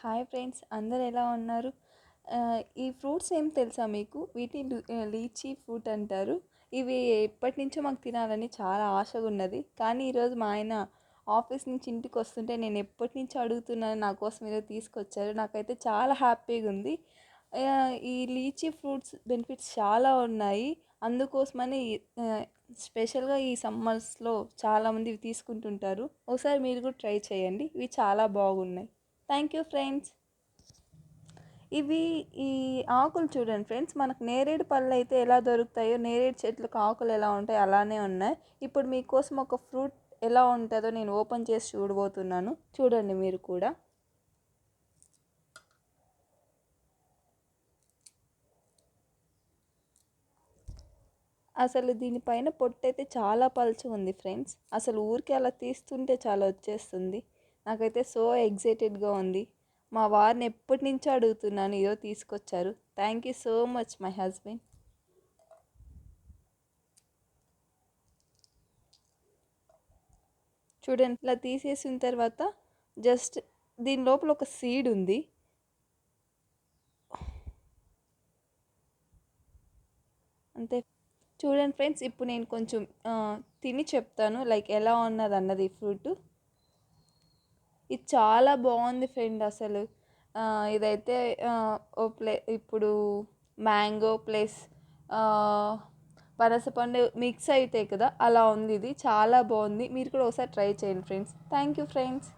Hi friends, అందరు ఎలా ఉన్నారు? ఈ ఫ్రూట్స్ ఏం తెలుసా మీకు? వీటిని లీచీ ఫ్రూట్ అంటారు. ఇవి ఎప్పటి నుంచో మాకు తినాలని చాలా ఆశగా ఉన్నది. కానీ ఈరోజు మా ఆయన ఆఫీస్ నుంచి ఇంటికి వస్తుంటే నేను ఎప్పటి నుంచో అడుగుతున్నాను, నా కోసం ఏదో తీసుకొచ్చారు. నాకైతే చాలా హ్యాపీగా ఉంది. ఈ లీచీ ఫ్రూట్స్ బెనిఫిట్స్ చాలా ఉన్నాయి. అందుకోసమని స్పెషల్గా ఈ సమ్మర్స్లో చాలామంది ఇవి తీసుకుంటుంటారు. ఒకసారి మీరు కూడా ట్రై చేయండి, ఇవి చాలా బాగున్నాయి. Thank you friends. ఇవి ఈ ఆకులు చూడండి ఫ్రెండ్స్, మనకు నేరేడు పళ్ళు అయితే ఎలా దొరుకుతాయో, నేరేడు చెట్లకు ఆకులు ఎలా ఉంటాయో అలానే ఉన్నాయి. ఇప్పుడు మీకోసం ఒక ఫ్రూట్ ఎలా ఉంటుందో నేను ఓపెన్ చేసి చూడబోతున్నాను. చూడండి మీరు కూడా. అసలు దీనిపైన పొట్టు అయితే చాలా పలుచు ఉంది ఫ్రెండ్స్. అసలు ఊరికే అలా తీస్తుంటే చాలా వచ్చేస్తుంది. నాకైతే సో ఎగ్జైటెడ్గా ఉంది. మా వారిని ఎప్పటి నుంచో అడుగుతున్నాను, ఏదో తీసుకొచ్చారు. Thank you so much my husband. చూడండి, ఇలా తీసేసిన తర్వాత జస్ట్ దీని లోపల ఒక సీడ్ ఉంది అంతే. చూడండి ఫ్రెండ్స్, ఇప్పుడు నేను కొంచెం తిని చెప్తాను లైక్ ఎలా ఉన్నది అన్నది ఈ ఫ్రూట్. ఇది చాలా బాగుంది ఫ్రెండ్ అసలు. ఇదైతే ఇప్పుడు మ్యాంగో ప్లస్ పనసపండు మిక్స్ అవుతాయి కదా, అలా ఉంది. ఇది చాలా బాగుంది. మీరు కూడా ఒకసారి ట్రై చేయండి ఫ్రెండ్స్. Thank you friends.